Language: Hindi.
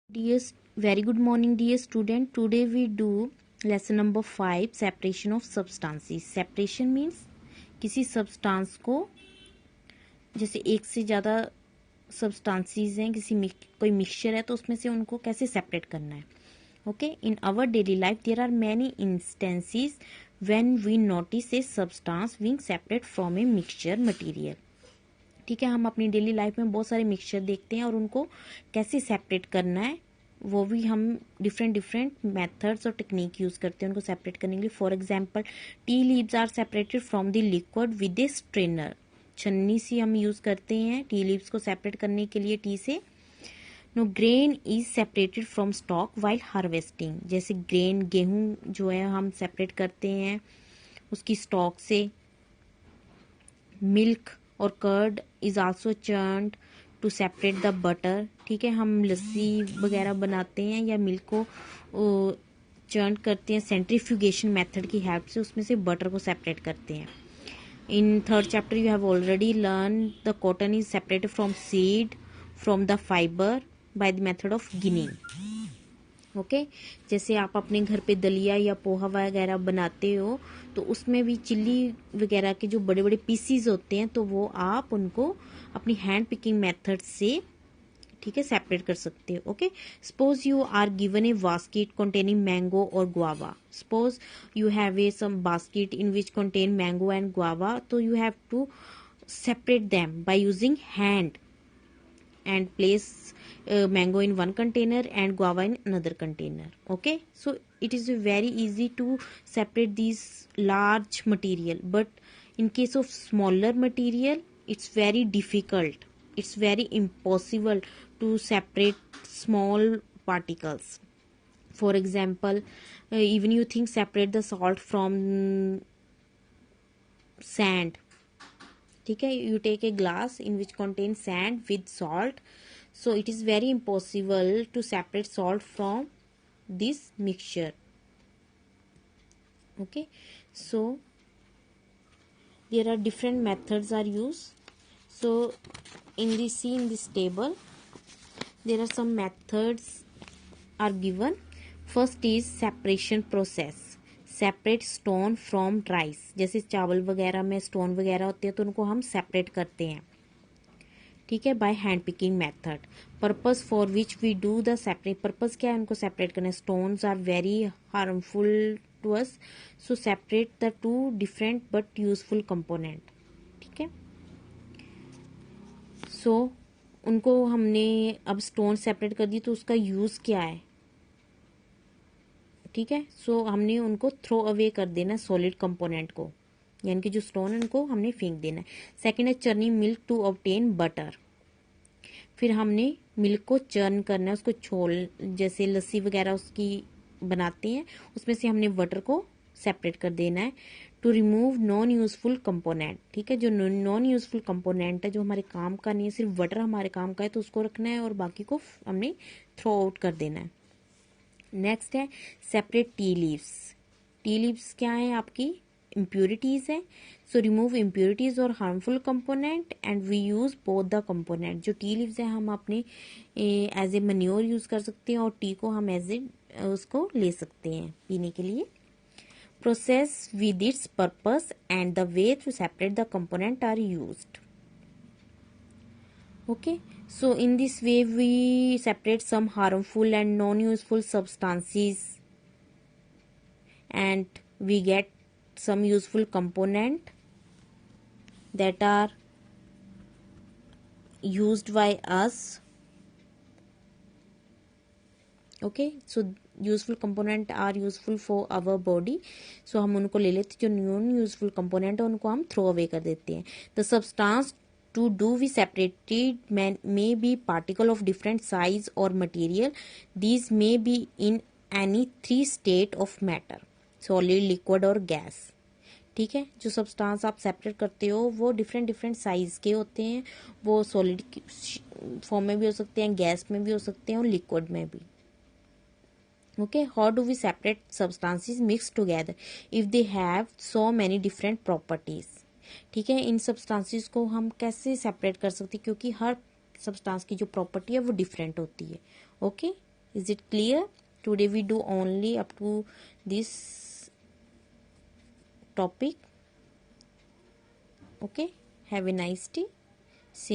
Dear, very good morning, dear student. Today we do lesson number 5, separation of substances. Separation means किसी substance को, जैसे एक से ज़्यादा substances हैं, कोई mixture है तो उसमें से उनको कैसे separate करना है. Okay, in our daily life there are many instances when we notice a substance being separate from a mixture material. ठीक है, हम अपनी डेली लाइफ में बहुत सारे मिक्सचर देखते हैं और उनको कैसे सेपरेट करना है वो भी हम डिफरेंट मेथड्स और टेक्निक यूज करते हैं उनको सेपरेट करने के लिए. For example, tea leaves are separated from the liquid with a strainer. छन्नी से हम यूज करते हैं टी लीव्स को सेपरेट करने के लिए टी से. No, grain is separated from stock while harvesting. जैसे ग्रेन, गेहूं जो है हम सेपरेट करते हैं उसकी स्टॉक से. मिल्क और curd is also churned to separate the butter. ठीक है, हम लस्सी वगैरह बनाते हैं या मिल्क को चर्न करते हैं सेंट्रीफ्यूगेशन मेथड की हेल्प से, उसमें से बटर को सेपरेट करते हैं. In third chapter you have already learn the cotton is separated from seed from the fibre by the method of ginning. Okay, जैसे आप अपने घर पे दलिया या पोहा वगैरह बनाते हो तो उसमें भी चिल्ली वगैरह के जो बड़े बड़े पीसीज होते हैं तो वो आप उनको अपनी हैंड पिकिंग मेथड से, ठीक है, सेपरेट कर सकते हो. Okay, suppose you are given a basket containing mango और guava. Suppose you have a some basket in which contain mango and guava, तो you have to separate them by using hand and place mango in one container and guava in another container. Okay, so it is very easy to separate these large material, but in case of smaller material it's very difficult, it's very impossible to separate small particles. For example, even you think separate the salt from sand. ठीक है, you take a glass in which contain sand with salt, so it is very impossible to separate salt from this mixture. Okay, so there are different methods are use. So in this table there are some methods are given. First is separation process. Separate stone from rice. जैसे चावल वगैरह में स्टोन वगैरह होते हैं तो उनको हम सेपरेट करते हैं, ठीक है, by hand picking method. Purpose for which we do the separate. Purpose क्या है उनको सेपरेट करना है. Stones are very harmful to us, so separate the two different but useful component. ठीक है, सो उनको हमने अब स्टोन सेपरेट कर दी तो उसका यूज क्या है. ठीक है, सो हमने उनको थ्रो अवे कर देना है सॉलिड कंपोनेंट को, यानी कि जो स्टोन है उनको हमने फेंक देना है. सेकेंड है churning milk to obtain butter. फिर हमने मिल्क को चर्न करना है, उसको छोल, जैसे लस्सी वगैरह उसकी बनाते हैं उसमें से हमने बटर को सेपरेट कर देना है. To remove non useful component. ठीक है, जो नॉन यूजफुल कंपोनेंट है जो हमारे काम का नहीं है, सिर्फ बटर हमारे काम का है तो उसको रखना है और बाकी को हमने थ्रो आउट कर देना है. नेक्स्ट है separate tea leaves. Tea leaves क्या है, आपकी इम्प्योरिटीज है. सो रिमूव इम्प्योरिटीज और harmful component and we use both the component. जो टी लीव्स है हम अपने एज ए मन्योर यूज कर सकते हैं और टी को हम एज ए उसको ले सकते हैं पीने के लिए. Process with its purpose and the way to separate the component are used. Okay, so in this way we separate some harmful and non-useful substances and we get some useful component that are used by us. Okay, so useful component are useful for our body, so हम उनको ले लेते, जो non useful component है उनको हम throw away कर देते हैं. The substance to do we separated may be particle of different size or material. These may be in any three state of matter: solid, liquid और gas. ठीक है, जो सब्सटेंस आप सेपरेट करते हो वो डिफरेंट साइज के होते हैं. वो सॉलिड फॉर्म में भी हो सकते हैं, गैस में भी हो सकते हैं और लिक्विड में भी. Okay, how do we separate substances mixed together if they have so many different properties? ठीक है, इन सब्सटेंसेस को हम कैसे सेपरेट कर सकते हैं क्योंकि हर सब्सटेंस की जो प्रॉपर्टी है वो डिफरेंट होती है. Okay, Is it clear? Today we do only up to this topic. Okay, have a nice day.